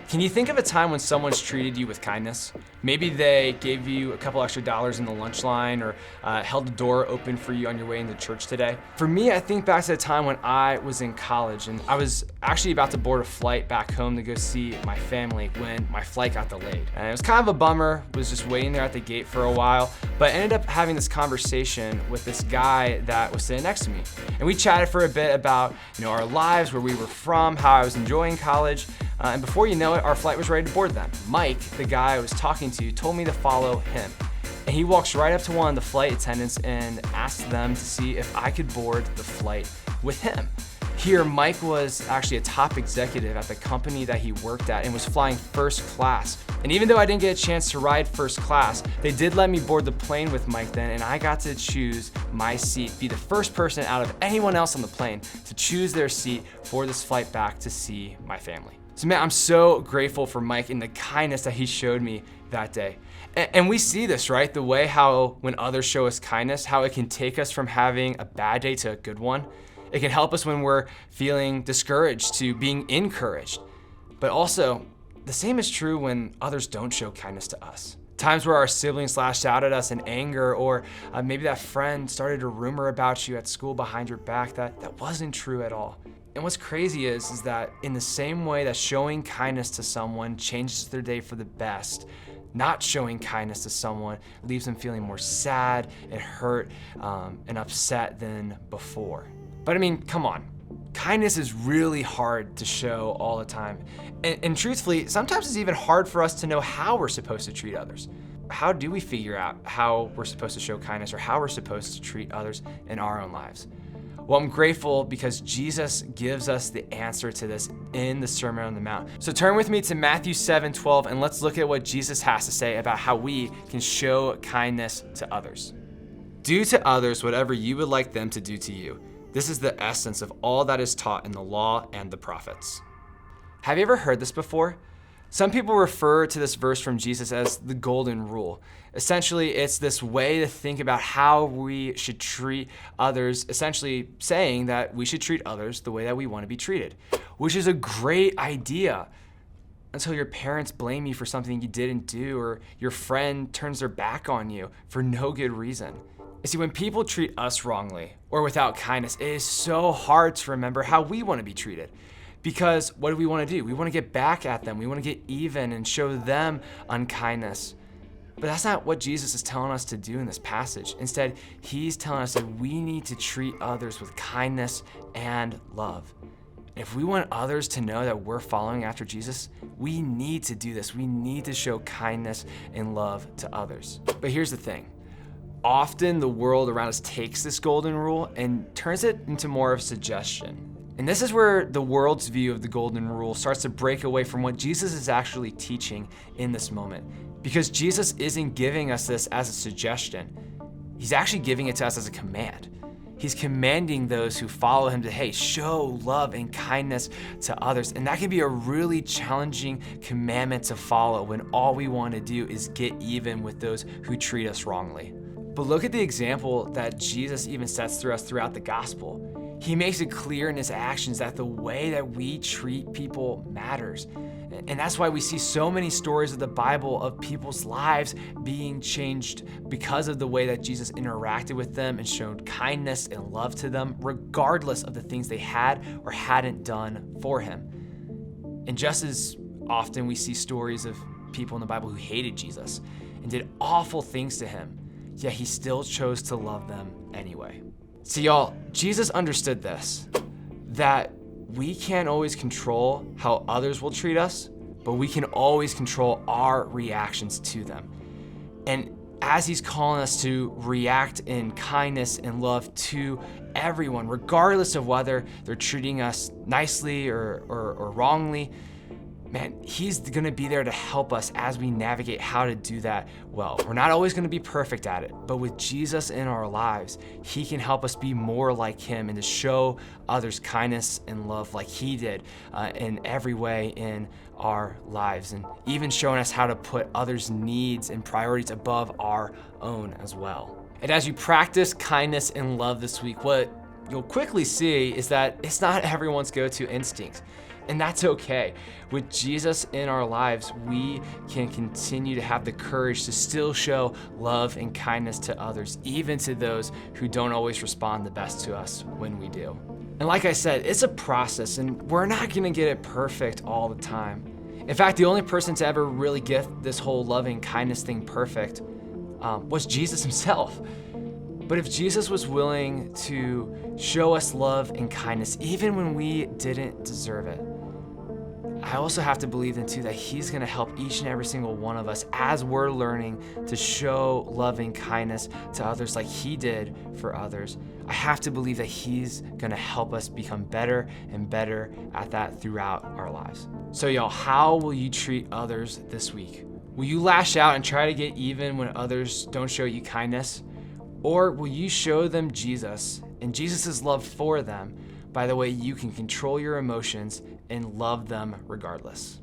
Can you think of a time when someone's treated you with kindness? Maybe they gave you a couple extra dollars in the lunch line or held the door open for you on your way into church today. For me, I think back to the time when I was in college and I was actually about to board a flight back home to go see my family when my flight got delayed. And it was kind of a bummer, was just waiting there at the gate for a while, but I ended up having this conversation with this guy that was sitting next to me. And we chatted for a bit about our lives, where we were from, how I was enjoying college. And before you know it, our flight was ready to board then. Mike, the guy I was talking to, told me to follow him. And he walks right up to one of the flight attendants and asked them to see if I could board the flight with him. Here, Mike was actually a top executive at the company that he worked at and was flying first class. And even though I didn't get a chance to ride first class, they did let me board the plane with Mike then, and I got to choose my seat, be the first person out of anyone else on the plane to choose their seat for this flight back to see my family. So man, I'm so grateful for Mike and the kindness that he showed me that day. And we see this, right? The way how when others show us kindness, how it can take us from having a bad day to a good one. It can help us when we're feeling discouraged to being encouraged. But also, the same is true when others don't show kindness to us. Times where our siblings lashed out at us in anger, or maybe that friend started a rumor about you at school behind your back that wasn't true at all. And what's crazy is that in the same way that showing kindness to someone changes their day for the best, not showing kindness to someone leaves them feeling more sad and hurt and upset than before. But I mean, come on. Kindness is really hard to show all the time. And truthfully, sometimes it's even hard for us to know how we're supposed to treat others. How do we figure out how we're supposed to show kindness or how we're supposed to treat others in our own lives? Well, I'm grateful because Jesus gives us the answer to this in the Sermon on the Mount. So turn with me to Matthew 7:12 and let's look at what Jesus has to say about how we can show kindness to others. Do to others whatever you would like them to do to you. This is the essence of all that is taught in the law and the prophets. Have you ever heard this before? Some people refer to this verse from Jesus as the golden rule. Essentially, it's this way to think about how we should treat others, essentially saying that we should treat others the way that we want to be treated, which is a great idea until your parents blame you for something you didn't do, or your friend turns their back on you for no good reason. You see, when people treat us wrongly or without kindness, it is so hard to remember how we want to be treated. Because what do we want to do? We want to get back at them. We want to get even and show them unkindness. But that's not what Jesus is telling us to do in this passage. Instead, he's telling us that we need to treat others with kindness and love. If we want others to know that we're following after Jesus, we need to do this. We need to show kindness and love to others. But here's the thing. Often the world around us takes this golden rule and turns it into more of a suggestion. And this is where the world's view of the golden rule starts to break away from what Jesus is actually teaching in this moment. Because Jesus isn't giving us this as a suggestion. He's actually giving it to us as a command. He's commanding those who follow him to, hey, show love and kindness to others. And that can be a really challenging commandment to follow when all we want to do is get even with those who treat us wrongly. But look at the example that Jesus even sets through us throughout the gospel. He makes it clear in his actions that the way that we treat people matters. And that's why we see so many stories of the Bible of people's lives being changed because of the way that Jesus interacted with them and showed kindness and love to them, regardless of the things they had or hadn't done for him. And just as often we see stories of people in the Bible who hated Jesus and did awful things to him, yet he still chose to love them anyway. See, y'all, Jesus understood this, that we can't always control how others will treat us, but we can always control our reactions to them. And as he's calling us to react in kindness and love to everyone, regardless of whether they're treating us nicely or wrongly, man, he's gonna be there to help us as we navigate how to do that well. We're not always gonna be perfect at it, but with Jesus in our lives, he can help us be more like him and to show others kindness and love like he did in every way in our lives, and even showing us how to put others' needs and priorities above our own as well. And as you practice kindness and love this week, what you'll quickly see is that it's not everyone's go-to instinct. And that's okay. With Jesus in our lives, we can continue to have the courage to still show love and kindness to others, even to those who don't always respond the best to us when we do. And like I said, it's a process, and we're not gonna get it perfect all the time. In fact, the only person to ever really get this whole loving kindness thing perfect was Jesus himself. But if Jesus was willing to show us love and kindness, even when we didn't deserve it, I also have to believe then too that he's gonna help each and every single one of us as we're learning to show loving kindness to others like he did for others. I have to believe that he's gonna help us become better and better at that throughout our lives. So y'all, how will you treat others this week? Will you lash out and try to get even when others don't show you kindness? Or will you show them Jesus and Jesus' love for them by the way you can control your emotions and love them regardless?